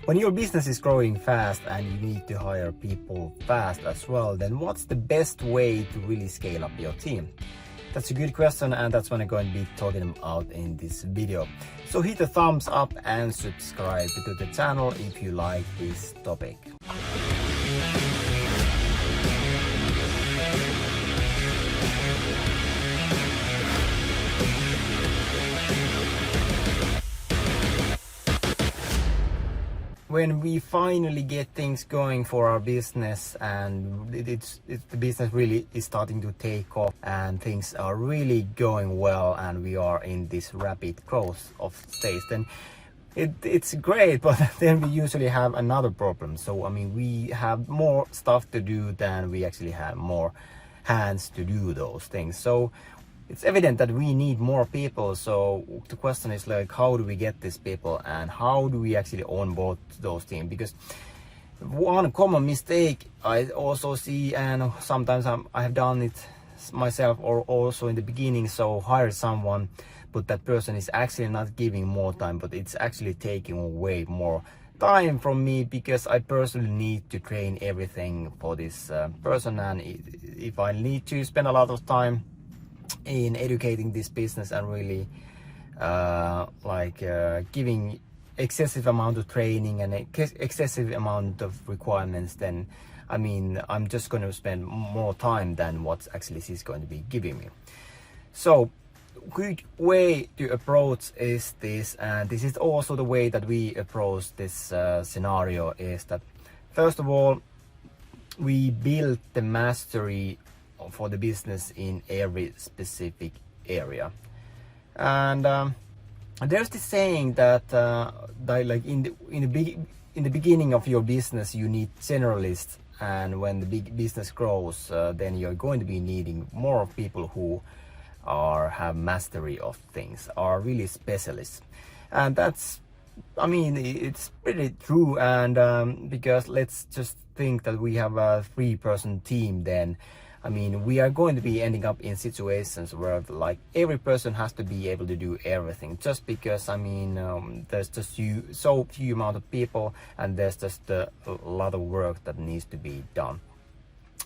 When your business is growing fast and you need to hire people fast as well, then what's the best way to really scale up your team? That's a good question, and that's what I'm going to be talking about in this video. So hit the thumbs up and subscribe to the channel if you like this topic. When we finally get things going for our business and the business really is starting to take off and things are really going well and we are in this rapid growth of stage, then it's great, but then we usually have another problem. So I mean, we have more stuff to do than we actually have more hands to do those things. So it's evident that we need more people. So the question is like, how do we get these people and how do we actually onboard those teams? Because one common mistake I also see, and sometimes I have done it myself or also in the beginning, so hire someone but that person is actually not giving more time, but it's actually taking away more time from me because I personally need to train everything for this person, and if I need to spend a lot of time in educating this business and really giving excessive amount of training and excessive amount of requirements, then I mean I'm just going to spend more time than what actually she's going to be giving me. So good way to approach is this, and this is also the way that we approach this scenario, is that first of all we build the mastery for the business in every specific area. And there's this saying that like in the beginning of your business you need generalists, and when the big business grows then you're going to be needing more people who have mastery of things, are really specialists. And that's, I mean, it's pretty true. And because let's just think that we have a 3-person team, then I mean we are going to be ending up in situations where like every person has to be able to do everything, just because I mean there's just so few amount of people and there's just a lot of work that needs to be done.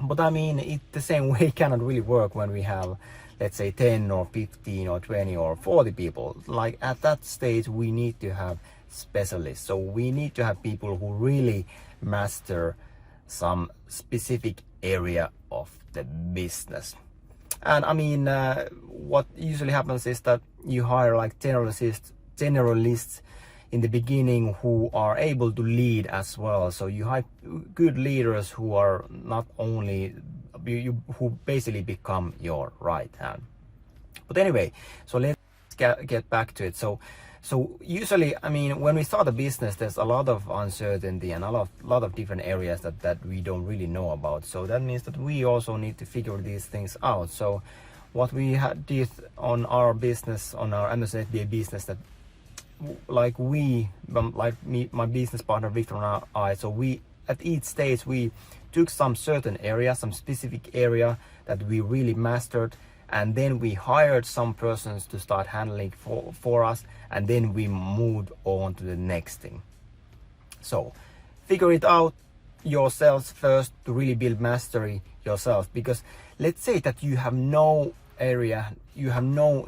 But I mean the same way cannot really work when we have, let's say, 10 or 15 or 20 or 40 people. Like at that stage we need to have specialists, so we need to have people who really master some specific area of the business. And I mean what usually happens is that you hire like generalists in the beginning who are able to lead as well. So you hire good leaders who are not only who basically become your right hand. But anyway, so let's get back to it. So usually, I mean, when we start a business, there's a lot of uncertainty and a lot of different areas that we don't really know about. So that means that we also need to figure these things out. So what we did on our business, on our Amazon FBA business, that like me, my business partner Victor and I, so we at each stage we took some certain area, some specific area that we really mastered, and then we hired some persons to start handling for us, and then we moved on to the next thing. So figure it out yourselves first to really build mastery yourself, because let's say that you have no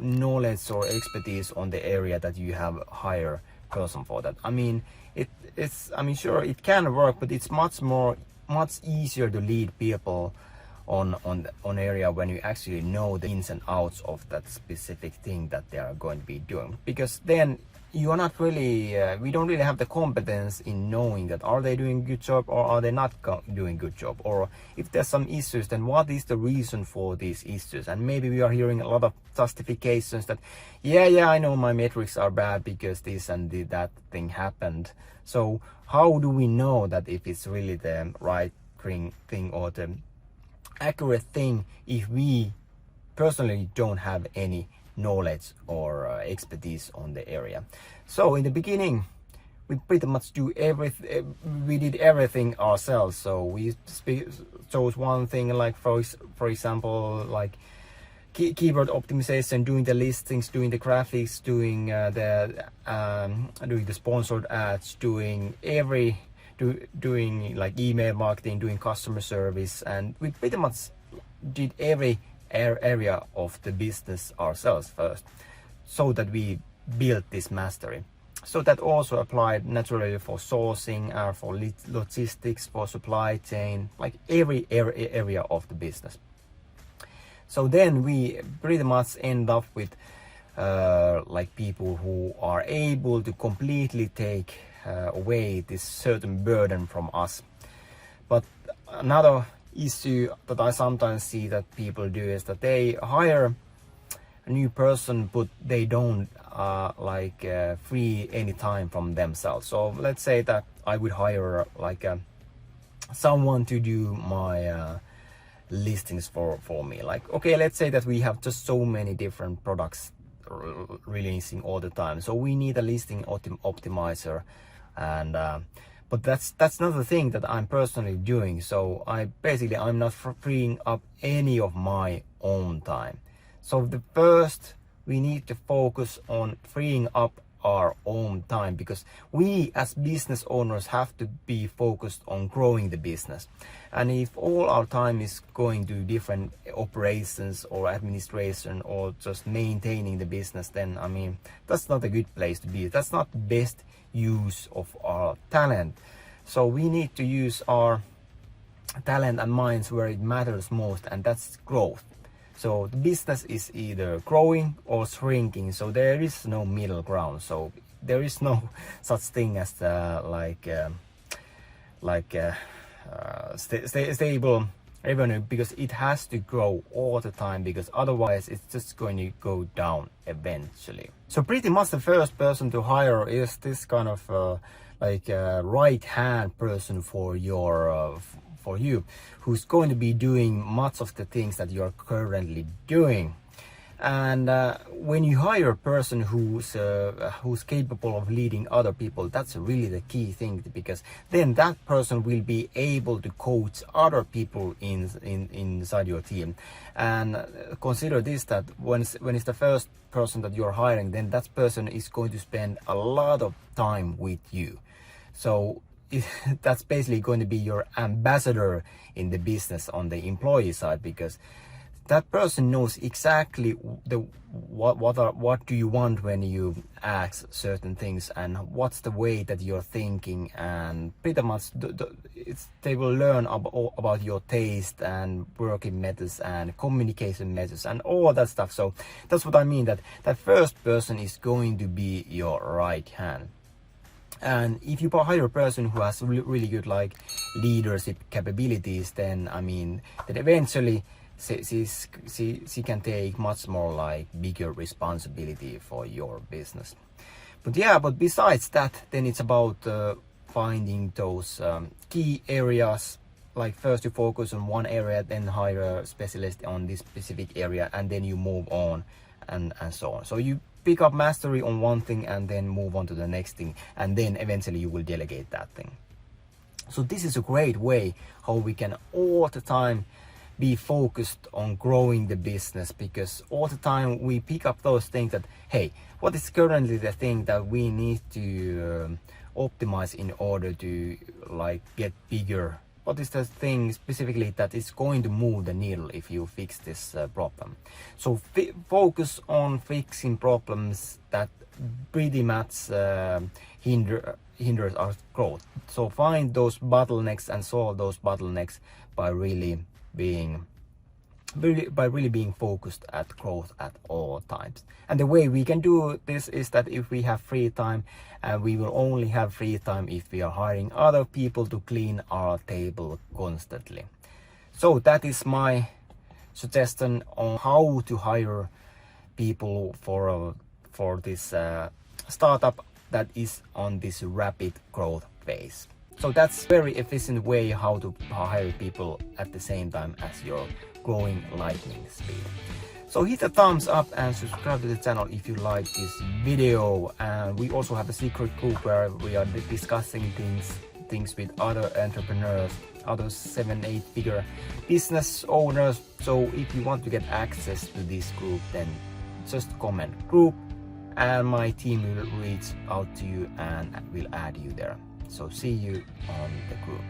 knowledge or expertise on the area that you have hired person for that. I mean I mean sure it can work, but it's much easier to lead people on area when you actually know the ins and outs of that specific thing that they are going to be doing, because then you are not really we don't really have the competence in knowing that are they doing a good job or are they not doing a good job, or if there's some issues, then what is the reason for these issues. And maybe we are hearing a lot of justifications that yeah I know my metrics are bad because this and that thing happened. So how do we know that if it's really the right thing or the accurate thing if we personally don't have any knowledge or expertise on the area? So in the beginning we pretty much do everything, we did everything ourselves. So we chose one thing, like for example like keyword optimization, doing the listings, doing the graphics, doing the sponsored ads, doing like email marketing, doing customer service, and we pretty much did every area of the business ourselves first, so that we built this mastery. So that also applied naturally for sourcing, for logistics, for supply chain, like every area of the business. So then we pretty much end up with like people who are able to completely take away this certain burden from us. But another issue that I sometimes see that people do is that they hire a new person, but they don't free any time from themselves. So let's say that I would hire like someone to do my listings for me. Like, okay, let's say that we have just so many different products releasing all the time, so we need a listing optimizer, and but that's not the thing that I'm personally doing. So I'm not freeing up any of my own time. So the first, we need to focus on freeing up our own time, because we as business owners have to be focused on growing the business. And if all our time is going to different operations or administration or just maintaining the business, then I mean, that's not a good place to be. That's not the best use of our talent. So we need to use our talent and minds where it matters most, and that's growth. So the business is either growing or shrinking, so there is no middle ground. So there is no such thing as stable revenue, because it has to grow all the time, because otherwise it's just going to go down eventually. So pretty much the first person to hire is this kind of right hand person for your for you, who's going to be doing much of the things that you're currently doing. And when you hire a person who's capable of leading other people, that's really the key thing, because then that person will be able to coach other people inside your team. And consider this, that when it's the first person that you're hiring, then that person is going to spend a lot of time with you. So that's basically going to be your ambassador in the business on the employee side, because that person knows exactly what do you want when you ask certain things, and what's the way that you're thinking, and pretty much they will learn about your taste and working methods and communication methods and all that stuff. So that's what I mean, that first person is going to be your right hand. And if you hire a person who has really good like leadership capabilities, then I mean that eventually she can take much more like bigger responsibility for your business. But besides that, then it's about finding those key areas. Like first you focus on one area, then hire a specialist on this specific area, and then you move on and so on. So you pick up mastery on one thing and then move on to the next thing, and then eventually you will delegate that thing. So this is a great way how we can all the time be focused on growing the business, because all the time we pick up those things that, hey, what is currently the thing that we need to optimize in order to like get bigger? What is the thing specifically that is going to move the needle if you fix this problem? So focus on fixing problems that pretty much hinders our growth. So find those bottlenecks and solve those bottlenecks by really being focused at growth at all times. And the way we can do this is that if we have free time, and we will only have free time if we are hiring other people to clean our table constantly. So that is my suggestion on how to hire people for this startup that is on this rapid growth phase. So that's very efficient way how to hire people at the same time as you're growing lightning speed. So hit a thumbs up and subscribe to the channel if you like this video. And we also have a secret group where we are discussing things things with other entrepreneurs, other 7-8 figure business owners. So if you want to get access to this group, then just comment group and my team will reach out to you and will add you there. So see you on the group.